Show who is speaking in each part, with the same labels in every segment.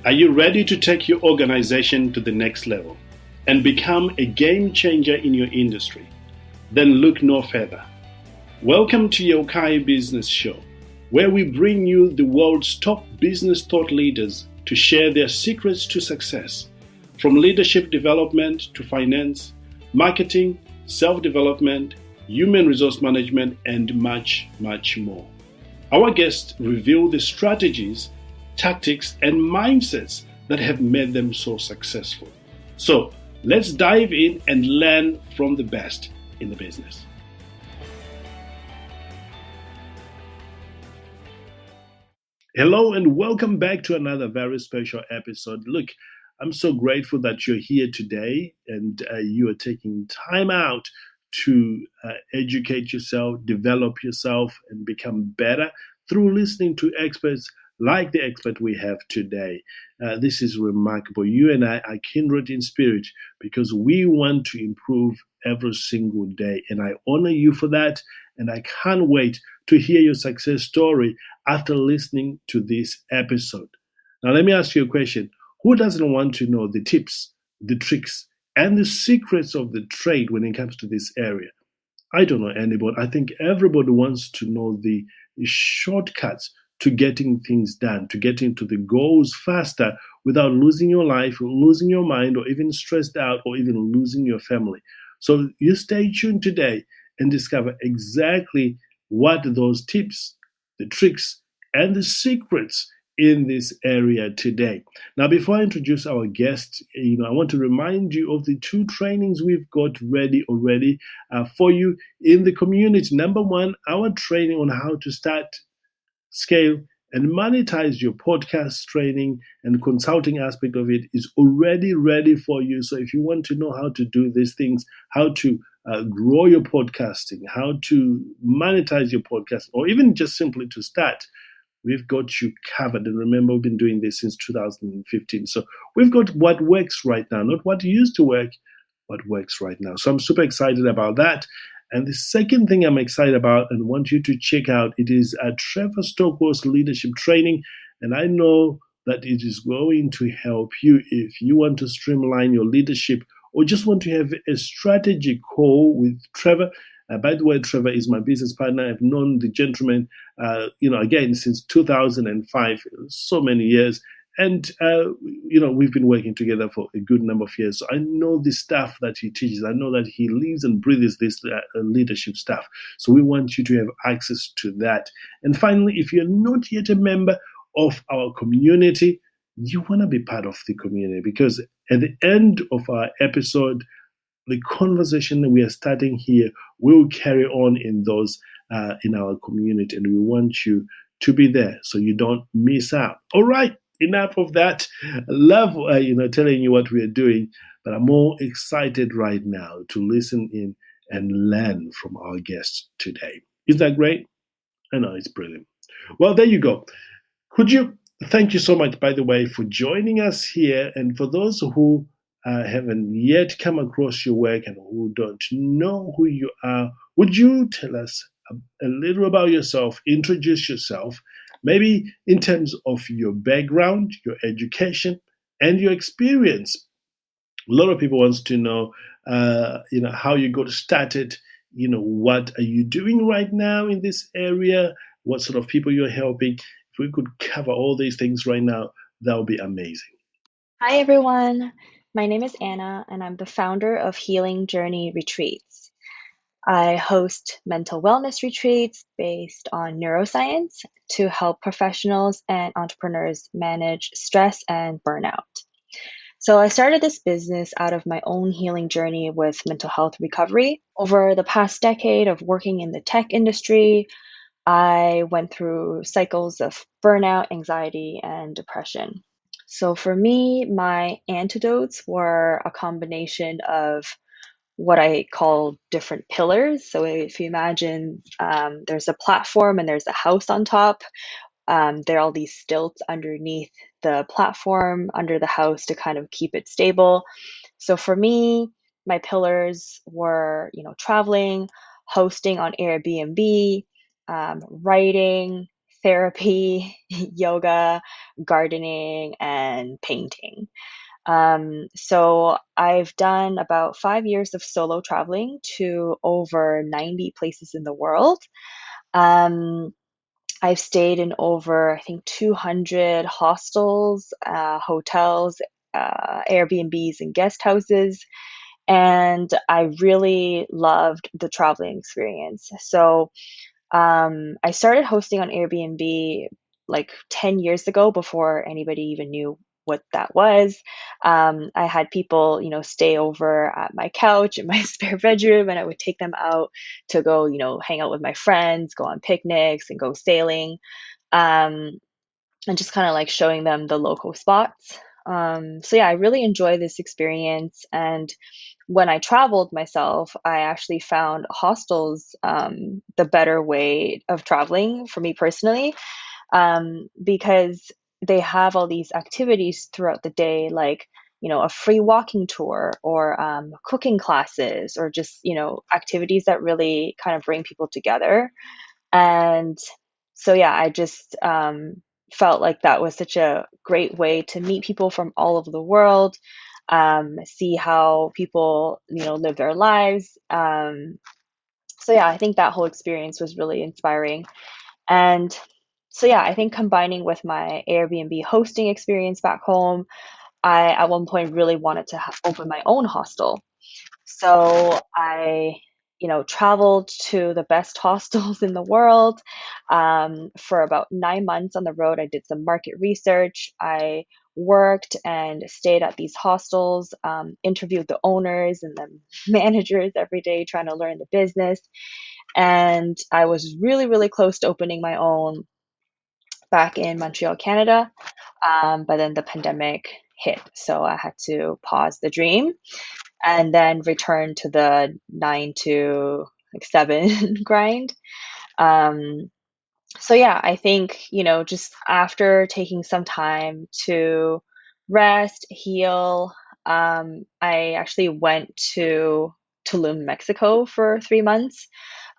Speaker 1: Are you ready to take your organization to the next level and become a game changer in your industry? Then look no further. Welcome to Yeukai Business Show, where we bring you the world's top business thought leaders to share their secrets to success, from leadership development to finance, marketing, self-development, human resource management, and much, much more. Our guests reveal the strategies, tactics, and mindsets that have made them so successful. So let's dive in and learn from the best in the business. Hello and welcome back to another very special episode. Look, I'm so grateful that you're here today and you are taking time out to educate yourself, develop yourself, and become better through listening to experts like the expert we have today. This is remarkable. You and I are kindred in spirit because we want to improve every single day. And I honor you for that. And I can't wait to hear your success story after listening to this episode. Now, let me ask you a question. Who doesn't want to know the tips, the tricks, and the secrets of the trade when it comes to this area? I don't know anybody. I think everybody wants to know the shortcuts to getting things done, to getting to the goals faster without losing your life, losing your mind, or even stressed out, or even losing your family. So you stay tuned today and discover exactly what those tips, the tricks, and the secrets in this area today. Now, before I introduce our guest, I want to remind you of the two trainings we've got ready already for you in the community. Number one, our training on how to start, scale, and monetize your podcast training and consulting aspect of it is already ready for you. So if you want to know how to do these things, how to grow your podcasting, how to monetize your podcast, or even just simply to start, we've got you covered. And remember, we've been doing this since 2015. So we've got what works right now, not what used to work, what works right now. So I'm super excited about that. And the second thing I'm excited about and want you to check out, it is a Trevor Stockwell's leadership training. And I know that it is going to help you if you want to streamline your leadership or just want to have a strategy call with Trevor. By the way, Trevor is my business partner. I've known the gentleman, again, since 2005, so many years. And, we've been working together for a good number of years. So I know the stuff that he teaches. I know that he lives and breathes this leadership stuff. So we want you to have access to that. And finally, if you're not yet a member of our community, you want to be part of the community, because at the end of our episode, the conversation that we are starting here will carry on in those in our community, and we want you to be there so you don't miss out. All right, enough of that. I love telling you what we are doing, but I'm more excited right now to listen in and learn from our guests today. Is that great? I know, it's brilliant. Well, there you go. Thank you so much, by the way, for joining us here, and for those who haven't yet come across your work and who don't know who you are, would you tell us a little about yourself, introduce yourself, maybe in terms of your background, your education, and your experience? A lot of people want to know, how you got started, what are you doing right now in this area, what sort of people you're helping. If we could cover all these things right now, that would be amazing.
Speaker 2: Hi, everyone. My name is Anna, and I'm the founder of Healing Journey Retreats. I host mental wellness retreats based on neuroscience to help professionals and entrepreneurs manage stress and burnout. So I started this business out of my own healing journey with mental health recovery. Over the past decade of working in the tech industry, I went through cycles of burnout, anxiety, and depression. So for me, my antidotes were a combination of what I call different pillars. So if you imagine there's a platform and there's a house on top, there are all these stilts underneath the platform, under the house, to kind of keep it stable. So for me, my pillars were, traveling, hosting on Airbnb, writing, therapy, yoga, gardening, and painting. So I've done about 5 years of solo traveling to over 90 places in the world. Um, I've stayed in over, I think, 200 hostels, hotels, Airbnbs, and guest houses. And I really loved the traveling experience. So I started hosting on Airbnb like 10 years ago before anybody even knew what that was. I had people, stay over at my couch in my spare bedroom, and I would take them out to go, hang out with my friends, go on picnics, and go sailing, um, and just kind of like showing them the local spots. So yeah, I really enjoy this experience. And when I traveled myself, I actually found hostels the better way of traveling for me personally, because they have all these activities throughout the day, like a free walking tour or cooking classes, or just activities that really kind of bring people together. And so, yeah, I just felt like that was such a great way to meet people from all over the world, see how people, live their lives. So, yeah, I think that whole experience was really inspiring. And so, yeah, I think combining with my Airbnb hosting experience back home, I at one point really wanted to open my own hostel. So I, traveled to the best hostels in the world. For about 9 months on the road, I did some market research. I worked and stayed at these hostels, interviewed the owners and the managers every day, trying to learn the business. And I was really, really close to opening my own back in Montreal, Canada. But then the pandemic hit, so I had to pause the dream and then return to the 9 to 7 grind. Um, so yeah, I think, just after taking some time to rest, heal, I actually went to Tulum, Mexico for 3 months.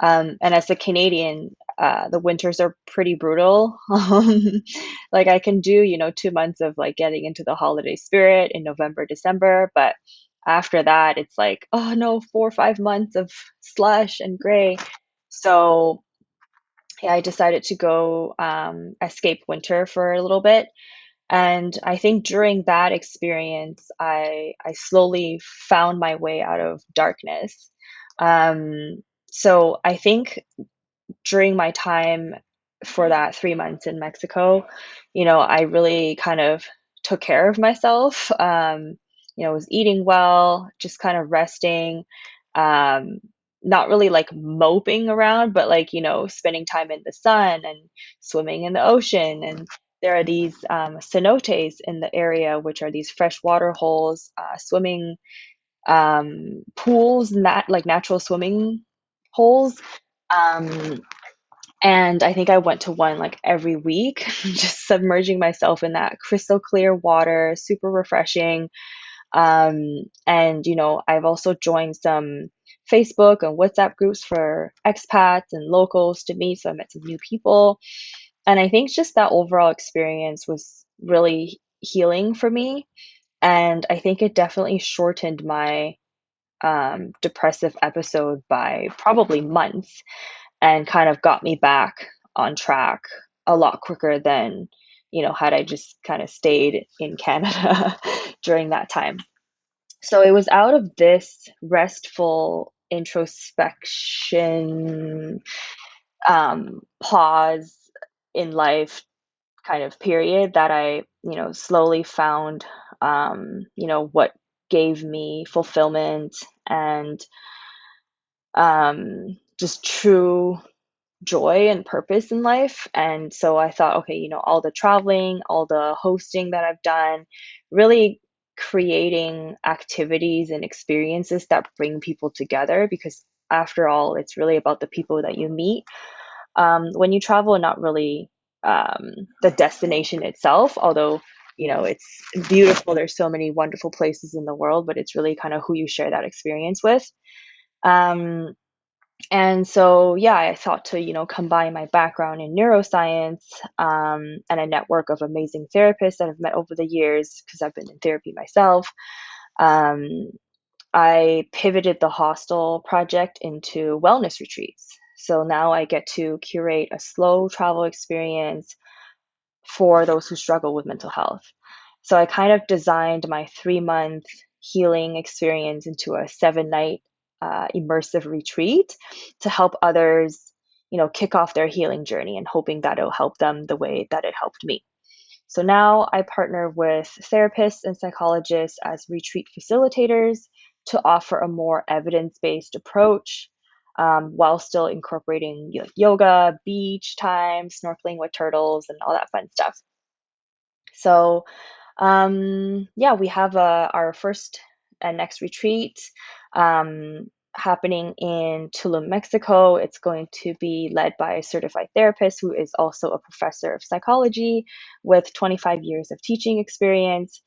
Speaker 2: And as a Canadian, the winters are pretty brutal. Like I can do, 2 months of like getting into the holiday spirit in November, December, but after that, it's like, oh no, 4 or 5 months of slush and gray. So yeah, I decided to go escape winter for a little bit. And I think during that experience, I slowly found my way out of darkness. Um, so I think during my time for that 3 months in Mexico, I really kind of took care of myself. Was eating well, just kind of resting, um, not really like moping around, but like, spending time in the sun and swimming in the ocean. And there are these cenotes in the area, which are these freshwater holes, swimming pools, like natural swimming holes. Um, and I think I went to one like every week, just submerging myself in that crystal clear water, super refreshing. And, I've also joined some Facebook and WhatsApp groups for expats and locals to meet. So I met some new people. And I think just that overall experience was really healing for me. And I think it definitely shortened my depressive episode by probably months, and kind of got me back on track a lot quicker than, had I just kind of stayed in Canada during that time. So it was out of this restful introspection, pause in life kind of period that I, slowly found, what gave me fulfillment and just true joy and purpose in life. And so I thought, okay, all the traveling, all the hosting that I've done, really creating activities and experiences that bring people together, because after all, it's really about the people that you meet when you travel, and not really the destination itself. Although, it's beautiful, there's so many wonderful places in the world, but it's really kind of who you share that experience with. Um, And so, yeah, I thought to, combine my background in neuroscience and a network of amazing therapists that I've met over the years, because I've been in therapy myself. Um, I pivoted the hostel project into wellness retreats. So now I get to curate a slow travel experience for those who struggle with mental health. So I kind of designed my 3-month healing experience into a 7-night immersive retreat to help others, kick off their healing journey, and hoping that it'll help them the way that it helped me. So now I partner with therapists and psychologists as retreat facilitators to offer a more evidence based approach, while still incorporating yoga, beach time, snorkeling with turtles, and all that fun stuff. So, yeah, we have our first and next retreat happening in Tulum, Mexico. It's going to be led by a certified therapist who is also a professor of psychology with 25 years of teaching experience.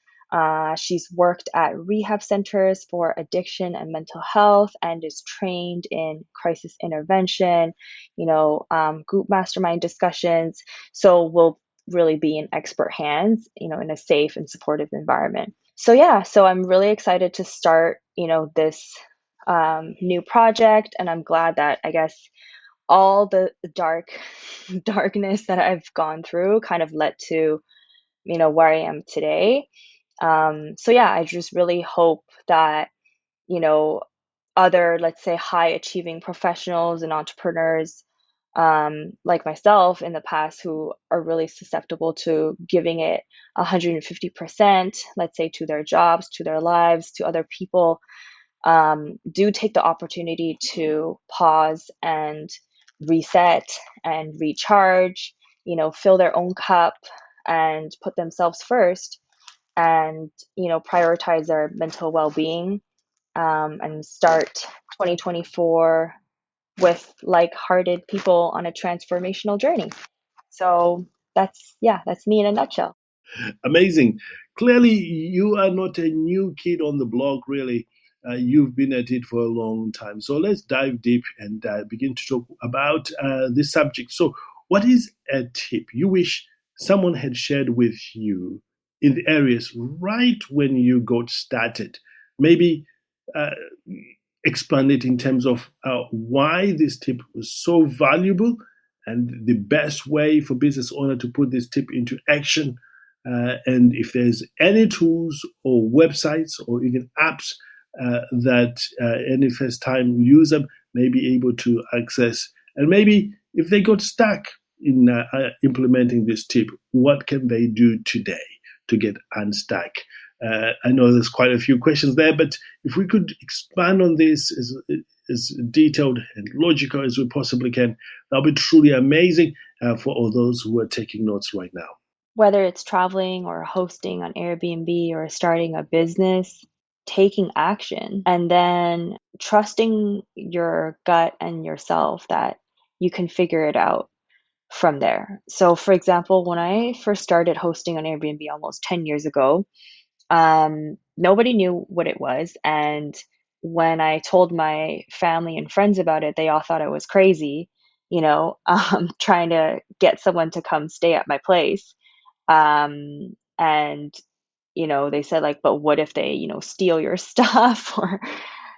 Speaker 2: She's worked at rehab centers for addiction and mental health and is trained in crisis intervention, group mastermind discussions. So we'll really be in expert hands, in a safe and supportive environment. So yeah, so I'm really excited to start, this new project, and I'm glad that, I guess, all the darkness that I've gone through kind of led to, where I am today. So yeah, I just really hope that, you know, other, let's say, high achieving professionals and entrepreneurs, like myself in the past, who are really susceptible to giving it 150%, let's say, to their jobs, to their lives, to other people, do take the opportunity to pause and reset and recharge, fill their own cup and put themselves first, and, prioritize their mental well being, and start 2024 with like-hearted people on a transformational journey. So that's me in a nutshell.
Speaker 1: Amazing. Clearly, you are not a new kid on the block, really. You've been at it for a long time. So let's dive deep and begin to talk about this subject. So, what is a tip you wish someone had shared with you in the areas right when you got started? Maybe uh, expand it in terms of why this tip was so valuable and the best way for business owner to put this tip into action, and if there's any tools or websites or even apps that any first time user may be able to access. And maybe if they got stuck in implementing this tip, what can they do today to get unstuck? I know there's quite a few questions there, but if we could expand on this as detailed and logical as we possibly can, that'll be truly amazing for all those who are taking notes right now.
Speaker 2: Whether it's traveling or hosting on Airbnb or starting a business, taking action and then trusting your gut and yourself that you can figure it out from there. So, for example, when I first started hosting on Airbnb almost 10 years ago, nobody knew what it was. And when I told my family and friends about it, they all thought I was crazy, trying to get someone to come stay at my place. And they said, like, but what if they, steal your stuff, or,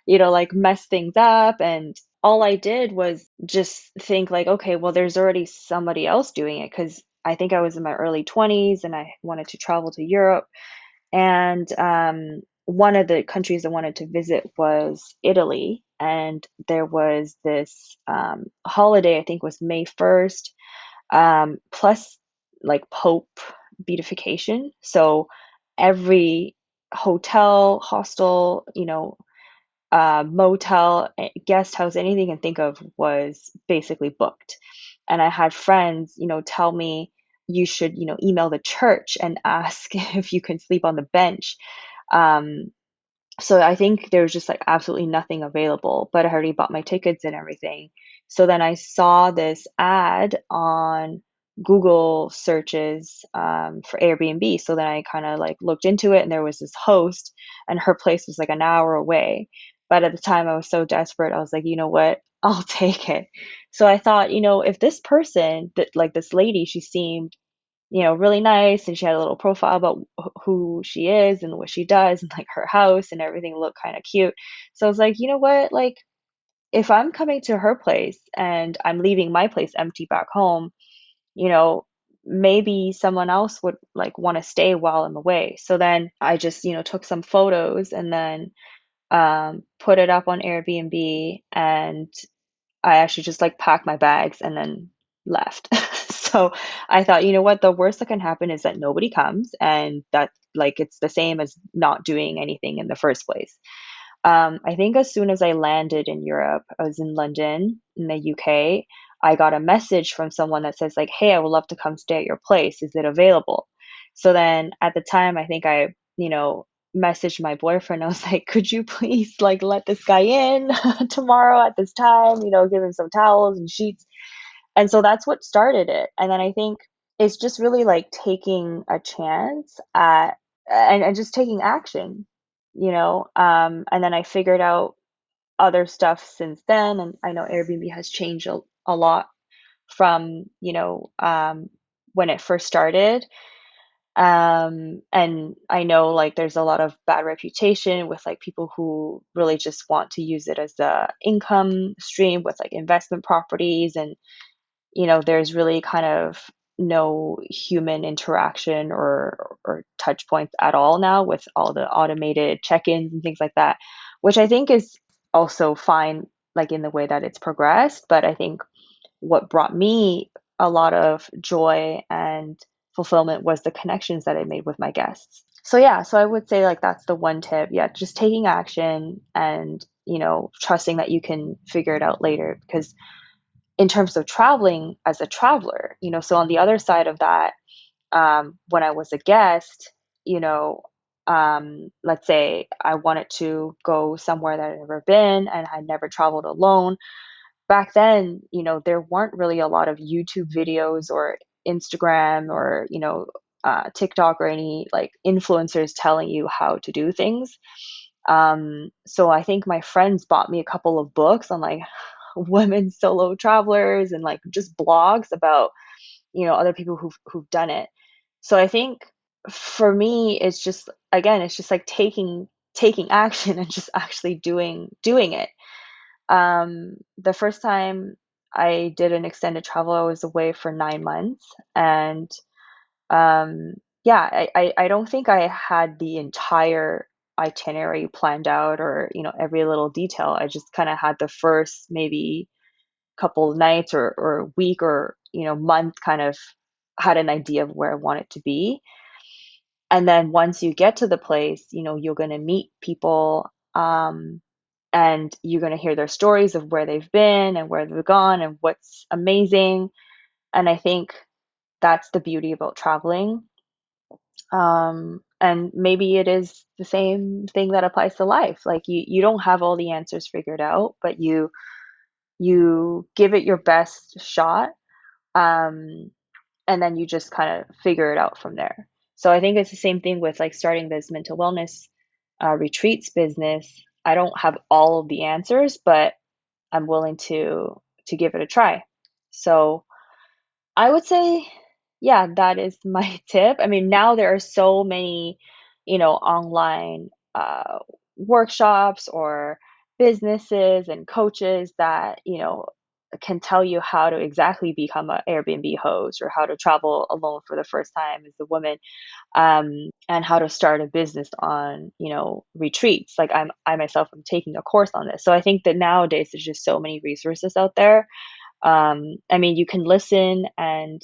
Speaker 2: like, mess things up? And all I did was just think, like, okay, well, there's already somebody else doing it, because I think I was in my early 20s and I wanted to travel to Europe. And one of the countries I wanted to visit was Italy. And there was this holiday, I think was May 1st, plus like Pope beatification. So every hotel, hostel, motel, guest house, anything you can think of was basically booked. And I had friends, tell me you should, email the church and ask if you can sleep on the bench. Um, so I think there's just like absolutely nothing available, but I already bought my tickets and everything. So then I saw this ad on Google searches, for Airbnb. So then I kind of like looked into it, and there was this host, and her place was like an hour away. But at the time I was so desperate, I was like, you know what? I'll take it. So I thought, if this person, that like this lady, she seemed, really nice, and she had a little profile about who she is and what she does and like her house and everything looked kind of cute. So I was like, you know what? Like, if I'm coming to her place and I'm leaving my place empty back home, you know, maybe someone else would like want to stay while I'm away. So then I just, took some photos and then put it up on Airbnb, and I actually just like packed my bags and then left. So I thought, you know what, the worst that can happen is that nobody comes, and that like it's the same as not doing anything in the first place. I think as soon as I landed in Europe, I was in London, in the UK, I got a message from someone that says like, "Hey, I would love to come stay at your place. Is it available?" So then at the time, I think I, messaged my boyfriend. I was like, "Could you please like let this guy in tomorrow at this time? Give him some towels and sheets." And so that's what started it. And then I think it's just really like taking a chance at and just taking action, and then I figured out other stuff since then. And I know Airbnb has changed a lot from, when it first started. And I know like there's a lot of bad reputation with like people who really just want to use it as a income stream with like investment properties. And there's really kind of no human interaction or touch points at all now with all the automated check-ins and things like that, which I think is also fine, like in the way that it's progressed. But I think what brought me a lot of joy and fulfillment was the connections that I made with my guests. So yeah, so I would say like that's the one tip. Yeah, just taking action and, trusting that you can figure it out later. Because in terms of traveling as a traveler, so on the other side of that, when I was a guest, let's say I wanted to go somewhere that I'd never been and had never traveled alone. Back then, there weren't really a lot of YouTube videos or Instagram or, TikTok or any like influencers telling you how to do things. So I think my friends bought me a couple of books on like women solo travelers and like just blogs about, other people who've done it. So I think for me, it's just again, it's just like taking action and just actually doing it. The first time I did an extended travel, I was away for 9 months, and yeah, I don't think I had the entire itinerary planned out or, every little detail. I just kind of had the first maybe couple nights or week or, month kind of had an idea of where I want it to be. And then once you get to the place, you're going to meet people, and you're going to hear their stories of where they've been and where they've gone and what's amazing. And I think that's the beauty about traveling. And maybe it is the same thing that applies to life. Like you don't have all the answers figured out, but you give it your best shot, um, and then you just kind of figure it out from there. So I think it's the same thing with like starting this mental wellness retreats business. I don't have all of the answers, but I'm willing to give it a try. So I would say, yeah, that is my tip. I mean, now there are so many, online workshops or businesses and coaches that, can tell you how to exactly become an Airbnb host or how to travel alone for the first time as a woman, and how to start a business on, retreats. Like I myself am taking a course on this. So I think that nowadays there's just so many resources out there. I mean, you can listen and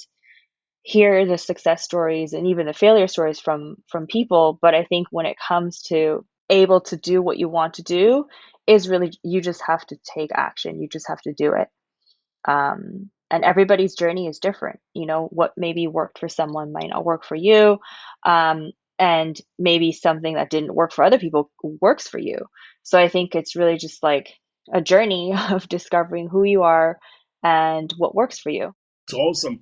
Speaker 2: hear the success stories and even the failure stories from people, but I think when it comes to able to do what you want to do is really you just have to take action. You just have to do it. And everybody's journey is different. What maybe worked for someone might not work for you. Um, and maybe something that didn't work for other people works for you. So I think it's really just like a journey of discovering who you are and what works for you.
Speaker 1: It's awesome.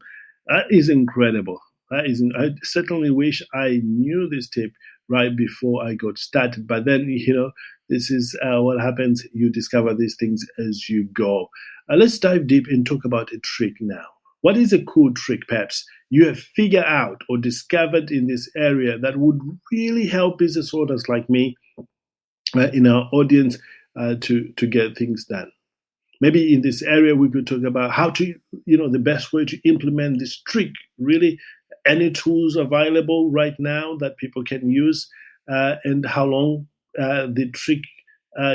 Speaker 1: That is incredible. I certainly wish I knew this tip right before I got started. But then, This is what happens. You discover these things as you go. Let's dive deep and talk about a trick now. What is a cool trick, perhaps, you have figured out or discovered in this area that would really help business owners like me in our audience to get things done? Maybe in this area we could talk about how to, the best way to implement this trick. Really, any tools available right now that people can use, and how long the trick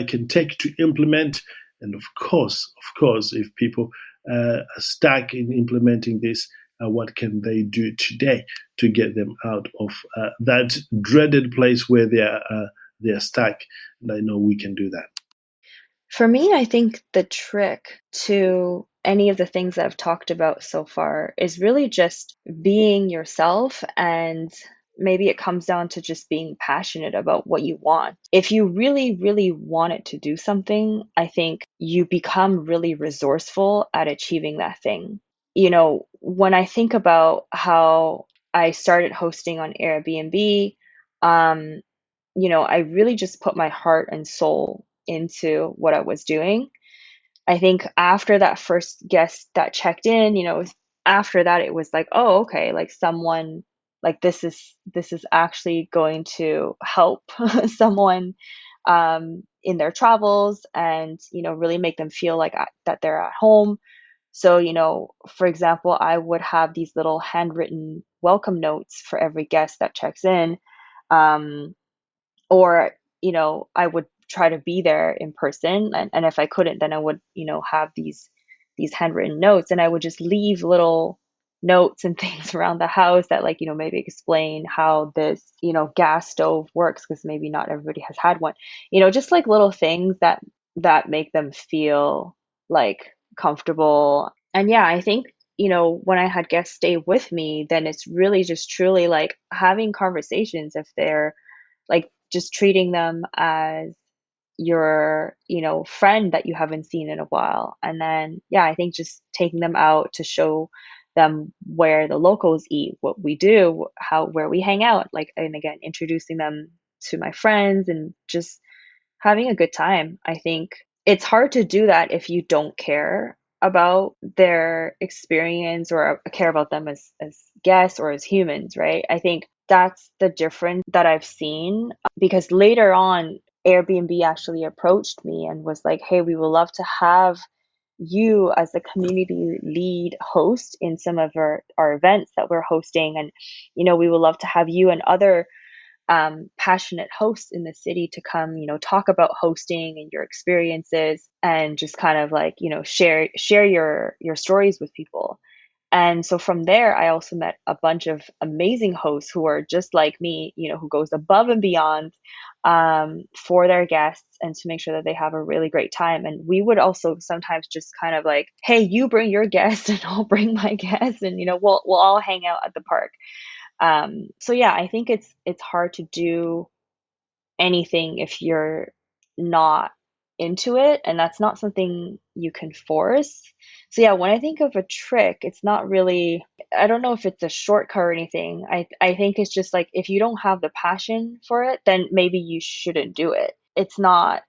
Speaker 1: can take to implement. And of course, if people are stuck in implementing this, what can they do today to get them out of that dreaded place where they're stuck? And I know we can do that.
Speaker 2: For me, I think the trick to any of the things that I've talked about so far is really just being yourself, and maybe it comes down to just being passionate about what you want. If you really, really wanted to do something, I think you become really resourceful at achieving that thing. When I think about how I started hosting on Airbnb, um, I really just put my heart and soul into what I was doing. I think after that first guest that checked in, after that it was like, oh, okay, like someone, like this is actually going to help someone in their travels, and really make them feel like that they're at home. So, for example, I would have these little handwritten welcome notes for every guest that checks in. Um, or I would try to be there in person, and if I couldn't, then I would have these handwritten notes, and I would just leave little notes and things around the house that, like, maybe explain how this gas stove works, because maybe not everybody has had one. Just like little things that make them feel like comfortable. And yeah, I think when I had guests stay with me, then it's really just truly like having conversations. If they're like, just treating them as your friend that you haven't seen in a while. And then yeah, I think just taking them out to show them where the locals eat, what we do, how where we hang out, like, and again, introducing them to my friends and just having a good time. I think it's hard to do that if you don't care about their experience or care about them as guests or as humans, right? I think that's the difference that I've seen, because later on Airbnb actually approached me and was like, hey, we would love to have you as the community lead host in some of our events that we're hosting. And we would love to have you and other passionate hosts in the city to come, talk about hosting and your experiences, and just kind of like, share your stories with people. And so from there, I also met a bunch of amazing hosts who are just like me, who goes above and beyond for their guests and to make sure that they have a really great time. And we would also sometimes just kind of like, hey, you bring your guests and I'll bring my guests, and we'll all hang out at the park. So yeah, I think it's hard to do anything if you're not into it, and that's not something you can force. So yeah, when I think of a trick, it's not really, I don't know if it's a shortcut or anything. I think it's just like, if you don't have the passion for it, then maybe you shouldn't do it. It's not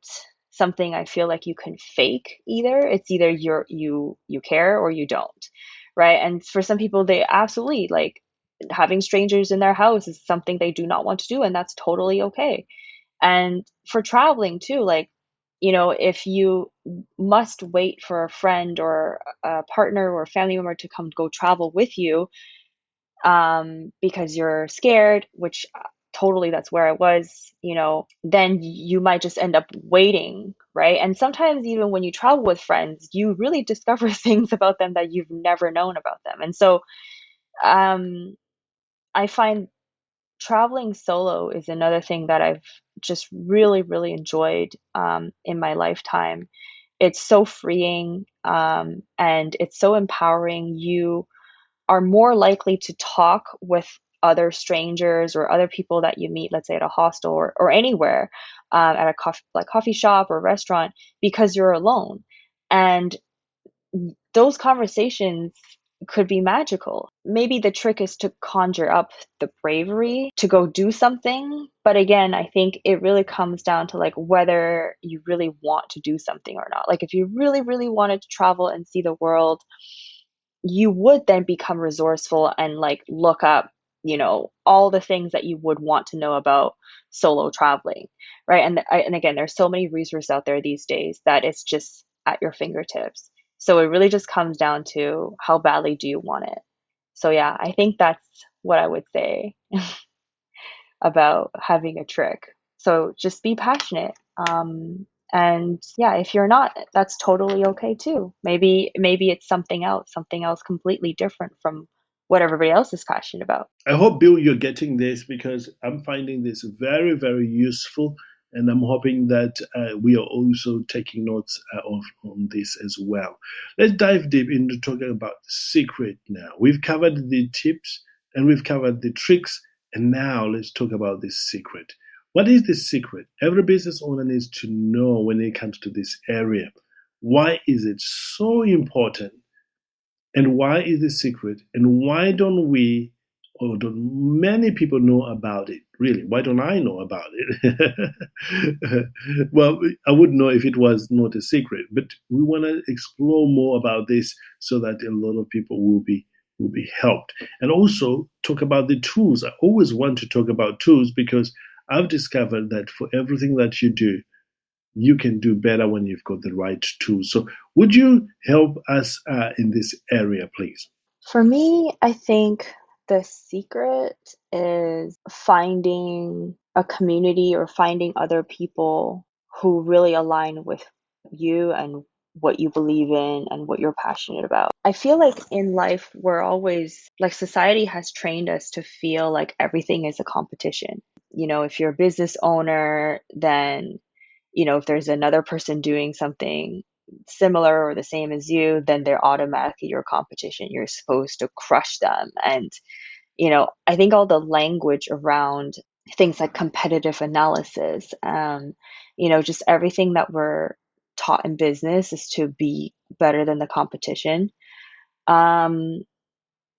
Speaker 2: something I feel like you can fake either. It's either you care or you don't, right? And for some people, they absolutely like having strangers in their house is something they do not want to do, and that's totally okay. And for traveling too, like, if you must wait for a friend or a partner or a family member to come go travel with you, because you're scared, which totally that's where I was, then you might just end up waiting, right? And sometimes even when you travel with friends, you really discover things about them that you've never known about them. And so um, I find traveling solo is another thing that I've just really, really enjoyed in my lifetime. It's so freeing, and it's so empowering. You are more likely to talk with other strangers or other people that you meet, let's say at a hostel or anywhere, at a coffee shop or restaurant, because you're alone. And those conversations could be magical. Maybe the trick is to conjure up the bravery to go do something. But again, I think it really comes down to like whether you really want to do something or not. Like if you really, really wanted to travel and see the world, you would then become resourceful and like look up, all the things that you would want to know about solo traveling, right? And again, there's so many resources out there these days that it's just at your fingertips. So it really just comes down to how badly do you want it. So yeah, I think that's what I would say about having a trick. So just be passionate. And yeah, if you're not, that's totally okay too. Maybe it's something else completely different from what everybody else is passionate about.
Speaker 1: I hope, Bill, you're getting this because I'm finding this very, very useful. And I'm hoping that we are also taking notes on this as well. Let's dive deep into talking about the secret now. We've covered the tips and we've covered the tricks. And now let's talk about the secret. What is the secret? Every business owner needs to know when it comes to this area. Why is it so important? And why is the secret? And why don't we, or don't many people know about it? Really, why don't I know about it? Well, I would know if it was not a secret, but we want to explore more about this so that a lot of people will be helped. And also talk about the tools. I always want to talk about tools because I've discovered that for everything that you do, you can do better when you've got the right tools. So, would you help us in this area, please?
Speaker 2: For me, I think the secret is finding a community or finding other people who really align with you and what you believe in and what you're passionate about. I feel like in life, we're always like society has trained us to feel like everything is a competition. If you're a business owner, then if there's another person doing something similar or the same as you, then they're automatically your competition. You're supposed to crush them. And, I think all the language around things like competitive analysis, just everything that we're taught in business is to be better than the competition. Um,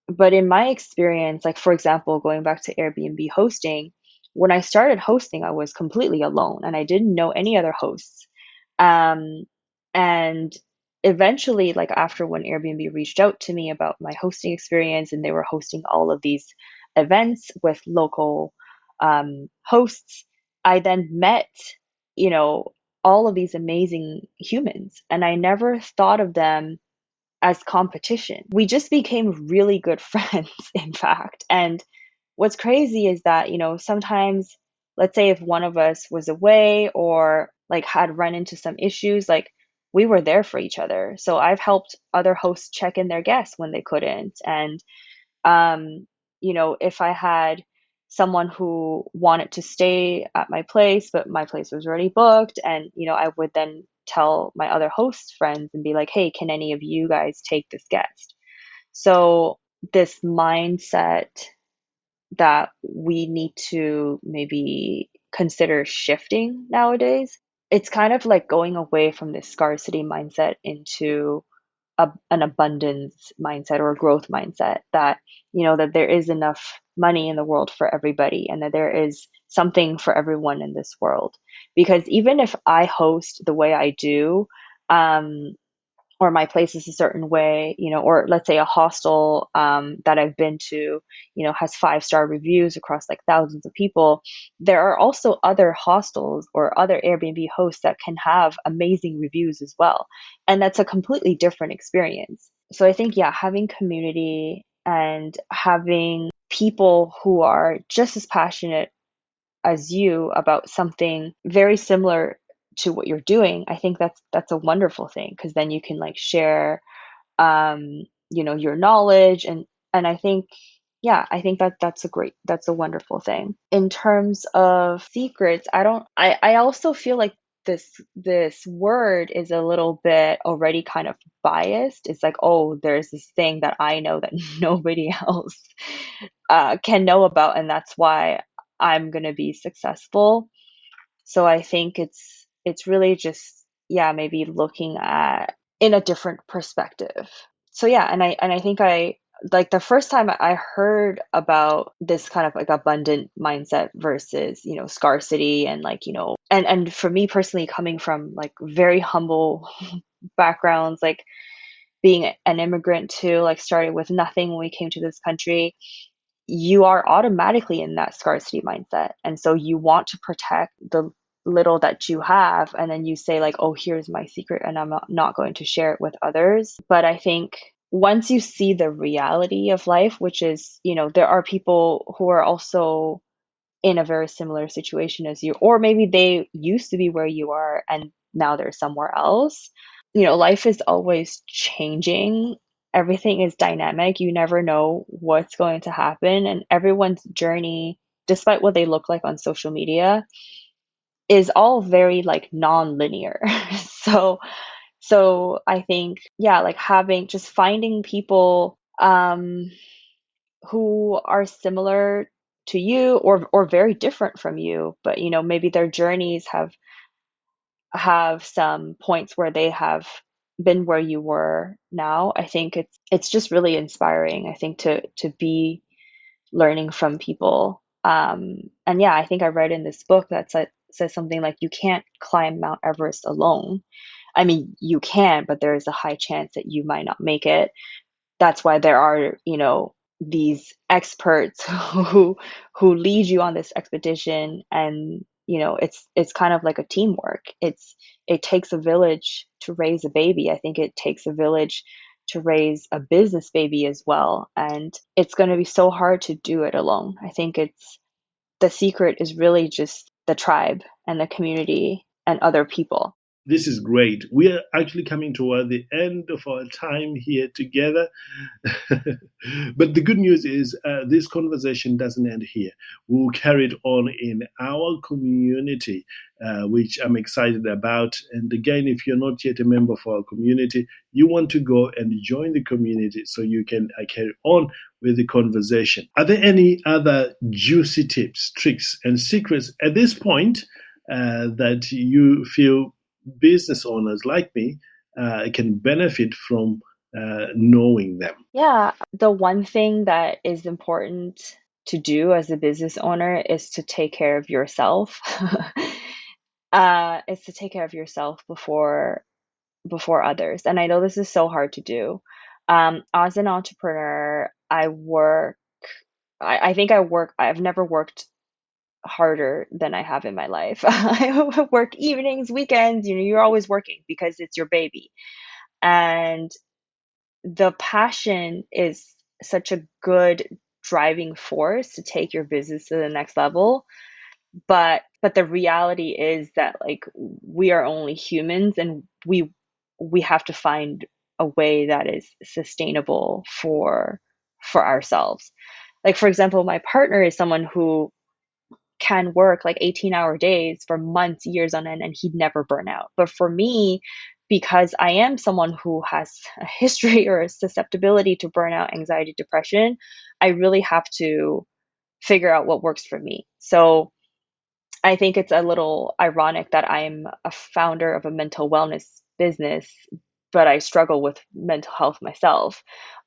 Speaker 2: but in my experience, like for example, going back to Airbnb hosting, when I started hosting, I was completely alone and I didn't know any other hosts. Um, and eventually, like after when Airbnb reached out to me about my hosting experience and they were hosting all of these events with local hosts, I then met, you know, all of these amazing humans. And I never thought of them as competition. We just became really good friends, in fact. And what's crazy is that, sometimes, let's say if one of us was away or like had run into some issues, like we were there for each other. So I've helped other hosts check in their guests when they couldn't. And if I had someone who wanted to stay at my place, but my place was already booked, and I would then tell my other host friends and be like, hey, can any of you guys take this guest? So this mindset that we need to maybe consider shifting nowadays, it's kind of like going away from this scarcity mindset into an abundance mindset or a growth mindset, that that there is enough money in the world for everybody and that there is something for everyone in this world. Because even if I host the way I do, or my place is a certain way, or let's say a hostel that I've been to, has 5-star reviews across like thousands of people. There are also other hostels or other Airbnb hosts that can have amazing reviews as well. And that's a completely different experience. So I think, yeah, having community and having people who are just as passionate as you about something very similar to what you're doing, I think that's a wonderful thing, because then you can like share your knowledge, and I think, yeah, I think that's a wonderful thing. In terms of secrets, I also feel like this word is a little bit already kind of biased. It's like, oh, there's this thing that I know that nobody else can know about, and that's why I'm gonna be successful. So I think it's really just, maybe looking at in a different perspective. So yeah, and I think like the first time I heard about this kind of like abundant mindset versus, scarcity and like, and for me personally coming from like very humble backgrounds, like being an immigrant too, like starting with nothing when we came to this country, you are automatically in that scarcity mindset. And so you want to protect the little that you have. And then you say, like, oh, here's my secret, and I'm not going to share it with others. But I think once you see the reality of life, which is, there are people who are also in a very similar situation as you, or maybe they used to be where you are and now they're somewhere else. Life is always changing. Everything is dynamic. You never know what's going to happen. And everyone's journey, despite what they look like on social media, is all very like non-linear. so I think, yeah, like finding people who are similar to you or very different from you, but maybe their journeys have some points where they have been where you were now. I think it's just really inspiring, I think, to be learning from people. And yeah, I think I read in this book that says something like, you can't climb Mount Everest alone. I mean, you can, but there is a high chance that you might not make it. That's why there are, these experts who lead you on this expedition. And it's kind of like a teamwork. It takes a village to raise a baby. I think it takes a village to raise a business baby as well, and it's going to be so hard to do it alone. I think it's the secret is really just the tribe and the community and other people.
Speaker 1: This is great. We are actually coming toward the end of our time here together. But the good news is this conversation doesn't end here. We'll carry it on in our community, which I'm excited about. And again, if you're not yet a member of our community, you want to go and join the community so you can carry on with the conversation. Are there any other juicy tips, tricks, and secrets at this point that you feel business owners like me can benefit from knowing them?
Speaker 2: Yeah, the one thing that is important to do as a business owner is to take care of yourself. Is to take care of yourself before others. And I know this is so hard to do. As an entrepreneur, I think I've never worked harder than I have in my life. I work evenings, weekends, you're always working because it's your baby. And the passion is such a good driving force to take your business to the next level. But the reality is that, like, we are only humans, and we have to find a way that is sustainable for ourselves. Like, for example, my partner is someone who can work like 18-hour days for months, years on end, and he'd never burn out. But for me, because I am someone who has a history or a susceptibility to burnout, anxiety, depression, I really have to figure out what works for me. So I think it's a little ironic that I'm a founder of a mental wellness business, but I struggle with mental health myself.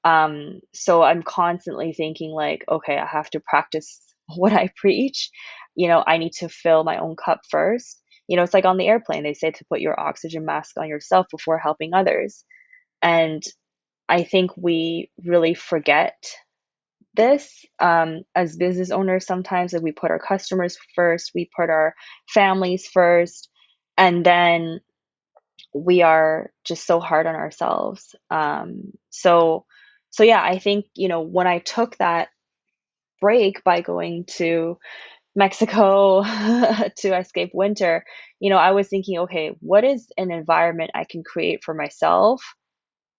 Speaker 2: So I'm constantly thinking, like, okay, I have to practice what I preach. I need to fill my own cup first. It's like on the airplane, they say to put your oxygen mask on yourself before helping others. And I think we really forget this as business owners. Sometimes, like, we put our customers first, we put our families first, and then we are just so hard on ourselves. So yeah, I think, when I took that break by going to Mexico to escape winter, I was thinking, okay, what is an environment I can create for myself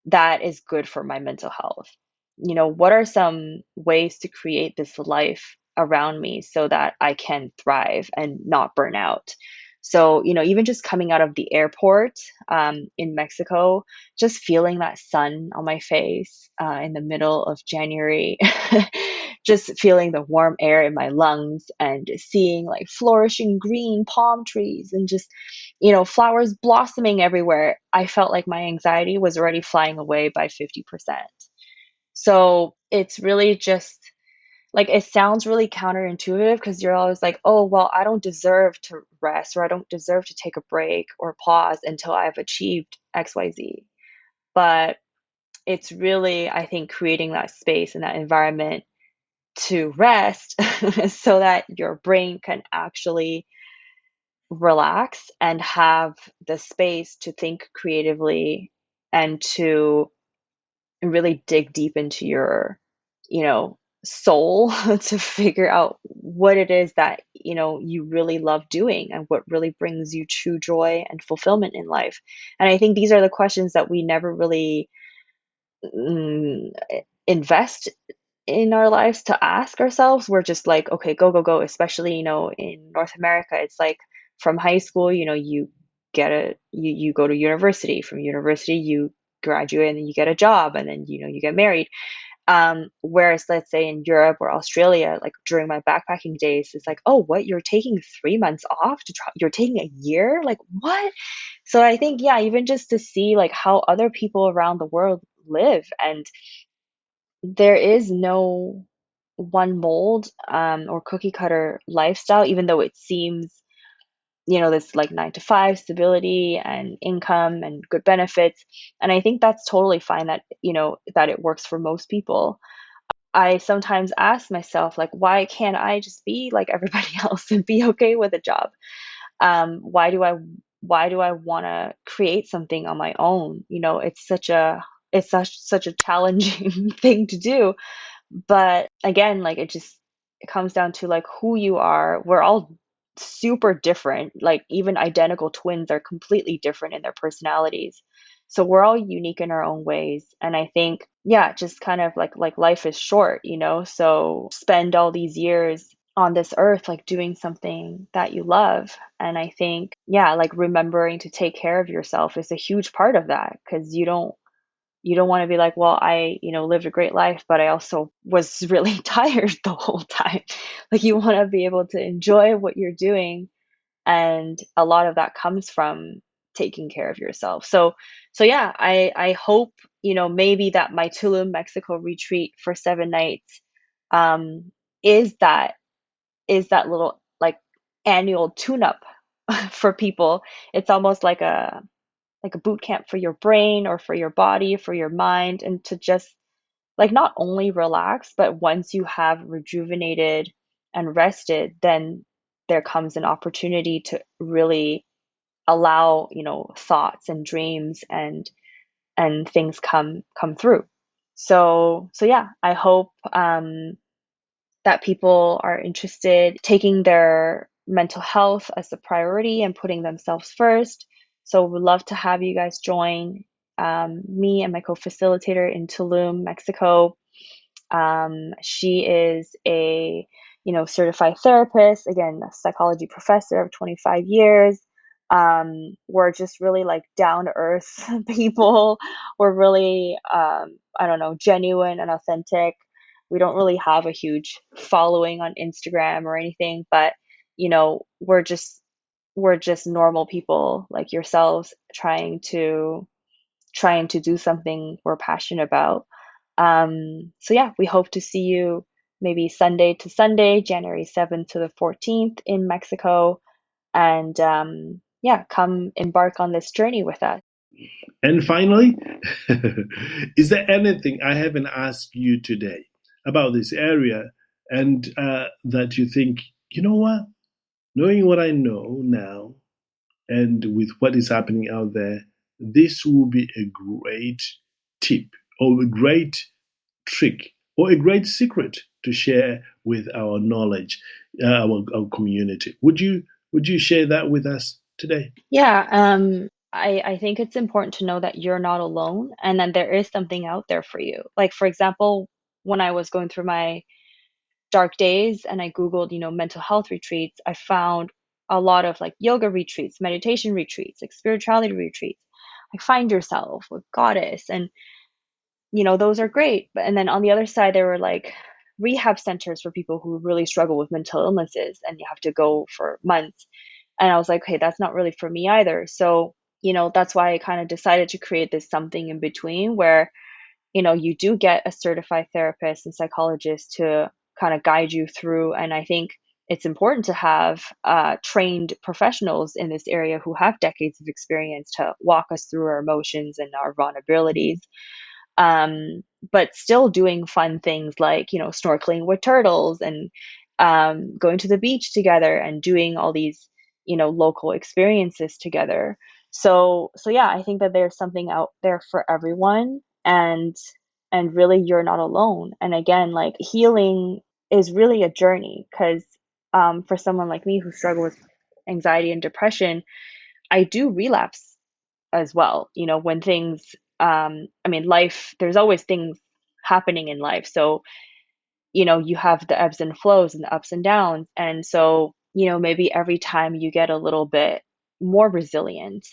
Speaker 2: that is good for my mental health? What are some ways to create this life around me so that I can thrive and not burn out? So, even just coming out of the airport in Mexico, just feeling that sun on my face in the middle of January, just feeling the warm air in my lungs and seeing like flourishing green palm trees and just flowers blossoming everywhere, I felt like my anxiety was already flying away by 50%. So it's really just like it sounds really counterintuitive because you're always like, oh, well, I don't deserve to rest or I don't deserve to take a break or pause until I've achieved XYZ. But it's really, I think, creating that space and that environment to rest so that your brain can actually relax and have the space to think creatively and to really dig deep into your, you know, soul to figure out what it is that, you really love doing and what really brings you true joy and fulfillment in life. And I think these are the questions that we never really mm, invest in our lives to ask ourselves. We're just like, okay, go, go, go. Especially, in North America, it's like from high school, you you go to university. From university, you graduate and then you get a job and then, you get married. Whereas let's say in Europe or Australia, like during my backpacking days, it's like, oh, what? You're taking 3 months off to try, you're taking a year? Like, what? So I think, yeah, even just to see like how other people around the world live, and there is no one mold or cookie cutter lifestyle, even though it seems, this like 9 to 5 stability and income and good benefits. And I think that's totally fine that, that it works for most people. I sometimes ask myself, like, why can't I just be like everybody else and be okay with a job? Why do I want to create something on my own? It's such a challenging thing to do, but again, like it comes down to like who you are. We're all super different. Like even identical twins are completely different in their personalities. So we're all unique in our own ways. And I think, yeah, just kind of like life is short, so spend all these years on this earth like doing something that you love. And I think, yeah, like remembering to take care of yourself is a huge part of that, because you don't want to be like, well, I, lived a great life, but I also was really tired the whole time. Like you want to be able to enjoy what you're doing. And a lot of that comes from taking care of yourself. So yeah, I hope, maybe that my Tulum, Mexico retreat for 7 nights, um, is that little like annual tune up for people. It's almost like a boot camp for your brain or for your body, for your mind, and to just like not only relax, but once you have rejuvenated and rested, then there comes an opportunity to really allow, thoughts and dreams and things come through. So yeah, I hope that people are interested taking their mental health as a priority and putting themselves first. So we'd love to have you guys join me and my co-facilitator in Tulum, Mexico. She is a, certified therapist, again, a psychology professor of 25 years. We're just really like down to earth people. We're really, I don't know, genuine and authentic. We don't really have a huge following on Instagram or anything, but we're just normal people like yourselves trying to do something we're passionate about. So yeah, we hope to see you maybe Sunday to Sunday, January 7th to the 14th in Mexico. And yeah, come embark on this journey with us.
Speaker 1: And finally, is there anything I haven't asked you today about this area and that you think, you know what, knowing what I know now and with what is happening out there, this will be a great tip or a great trick or a great secret to share with our knowledge, our community. Would you share that with us today?
Speaker 2: Yeah, I think it's important to know that you're not alone and that there is something out there for you. Like, for example, when I was going through my dark days and I Googled, mental health retreats, I found a lot of like yoga retreats, meditation retreats, like spirituality retreats, like find yourself with goddess. And, those are great. But, and then on the other side, there were like rehab centers for people who really struggle with mental illnesses and you have to go for months. And I was like, hey, that's not really for me either. So, that's why I kind of decided to create this something in between where you do get a certified therapist and psychologist to kind of guide you through. And I think it's important to have trained professionals in this area who have decades of experience to walk us through our emotions and our vulnerabilities. um, but still doing fun things like, snorkeling with turtles and going to the beach together and doing all these, local experiences together. So yeah, I think that there's something out there for everyone, and really you're not alone. And again, like healing is really a journey because for someone like me who struggle with anxiety and depression, I do relapse as well. When things, I mean, life, there's always things happening in life. So, you have the ebbs and flows and the ups and downs. And so, maybe every time you get a little bit more resilient,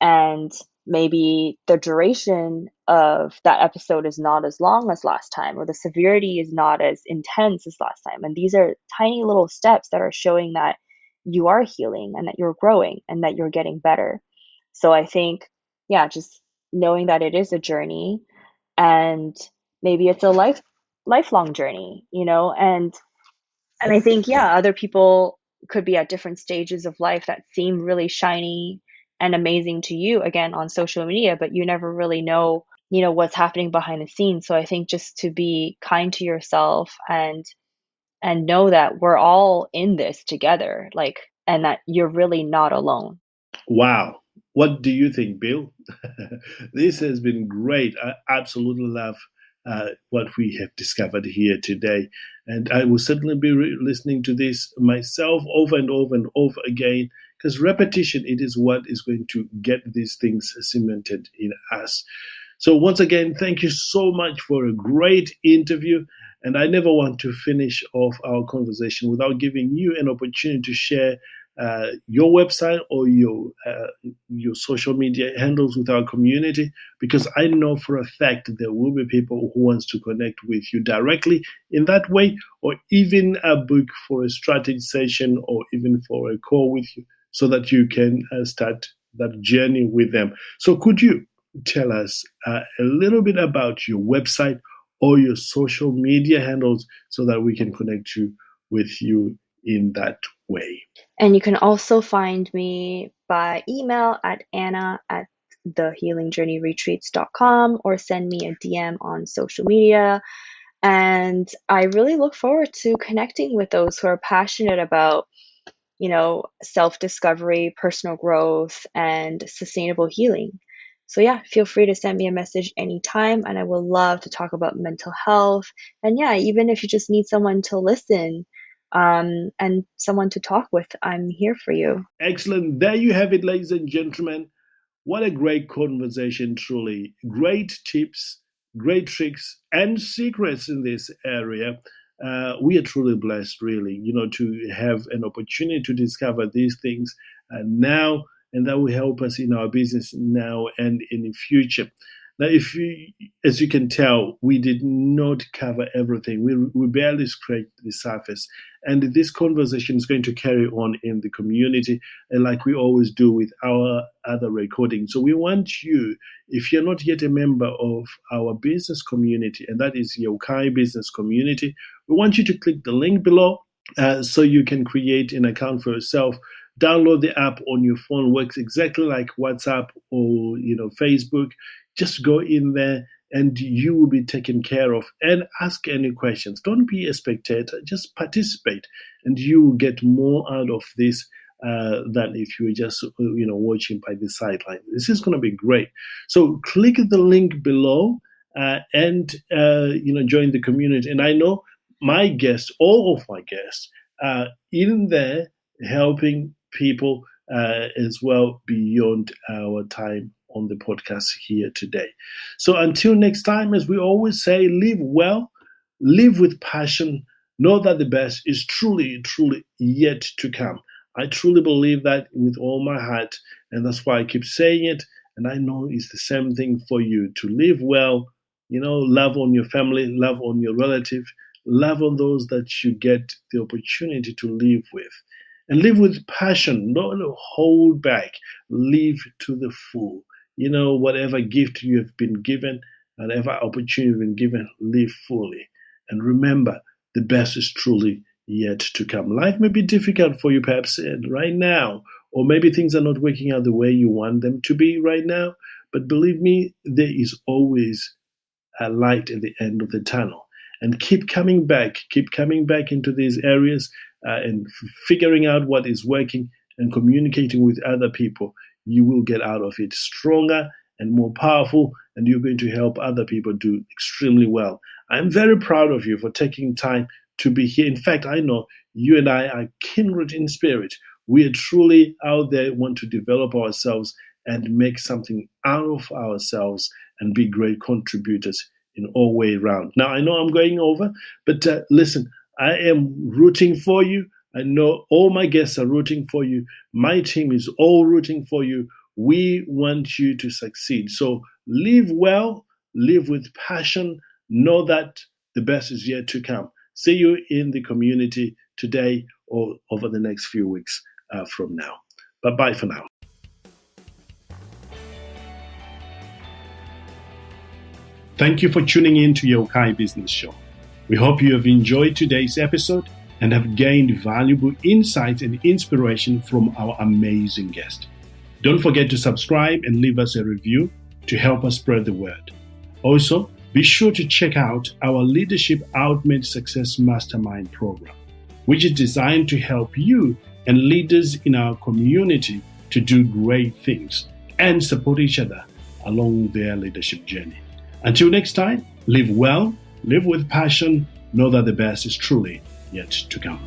Speaker 2: and maybe the duration of that episode is not as long as last time, or the severity is not as intense as last time. And these are tiny little steps that are showing that you are healing and that you're growing and that you're getting better. So I think, yeah, just knowing that it is a journey, and maybe it's a lifelong journey, and I think, yeah, other people could be at different stages of life that seem really shiny and amazing to you, again, on social media, but you never really know, what's happening behind the scenes. So I think just to be kind to yourself, and know that we're all in this together, like, and that you're really not alone.
Speaker 1: Wow. What do you think, Bill? This has been great. I absolutely love what we have discovered here today. And I will certainly be listening to this myself over and over and over again, because repetition, it is what is going to get these things cemented in us. So once again, thank you so much for a great interview. And I never want to finish off our conversation without giving you an opportunity to share your website or your social media handles with our community, because I know for a fact there will be people who wants to connect with you directly in that way, or even a book for a strategy session, or even for a call with you, so that you can start that journey with them. So could you tell us a little bit about your website or your social media handles so that we can connect you with you in that way?
Speaker 2: And you can also find me by email at anna@thehealingjourneyretreats.com, or send me a DM on social media. And I really look forward to connecting with those who are passionate about, self discovery, personal growth, and sustainable healing. So, yeah, feel free to send me a message anytime, and I will love to talk about mental health. And yeah, even if you just need someone to listen, and someone to talk with, I'm here for you.
Speaker 1: Excellent. There you have it, ladies and gentlemen. What a great conversation, truly. Great tips, great tricks, and secrets in this area. We are truly blessed, really, to have an opportunity to discover these things now, and that will help us in our business now and in the future. Now, as you can tell, we did not cover everything. We barely scratched the surface. And this conversation is going to carry on in the community, and like we always do with our other recordings. So we want you, if you're not yet a member of our business community, and that is Yeukai Business Community, we want you to click the link below so you can create an account for yourself. Download the app on your phone. Works exactly like WhatsApp or Facebook. Just go in there and you will be taken care of, and ask any questions. Don't be a spectator, just participate, and you will get more out of this than if you were just watching by the sideline. This is going to be great. So click the link below and join the community. And I know my guests, all of my guests, are in there helping people as well beyond our time on the podcast here today. So until next time, as we always say, live well, live with passion, know that the best is truly, truly yet to come. I truly believe that with all my heart, and that's why I keep saying it. And I know it's the same thing for you, to live well, love on your family, love on your relative, love on those that you get the opportunity to live with. And live with passion, don't hold back, live to the full. Whatever gift you have been given, whatever opportunity you've been given, live fully. And remember, the best is truly yet to come. Life may be difficult for you perhaps right now, or maybe things are not working out the way you want them to be right now. But believe me, there is always a light at the end of the tunnel. And keep coming back into these areas and figuring out what is working and communicating with other people. You will get out of it stronger and more powerful, and you're going to help other people do extremely well. I'm very proud of you for taking time to be here. In fact, I know you and I are kindred in spirit. We are truly out there, want to develop ourselves and make something out of ourselves and be great contributors in all way around. Now, I know I'm going over, but listen, I am rooting for you. I know all my guests are rooting for you. My team is all rooting for you. We want you to succeed. So live well, live with passion. Know that the best is yet to come. See you in the community today or over the next few weeks from now. Bye-bye for now. Thank you for tuning in to Yeukai Business Show. We hope you have enjoyed today's episode and have gained valuable insight and inspiration from our amazing guest. Don't forget to subscribe and leave us a review to help us spread the word. Also, be sure to check out our Leadership Ultimate Success Mastermind program, which is designed to help you and leaders in our community to do great things and support each other along their leadership journey. Until next time, live well, live with passion, know that the best is truly yet to come.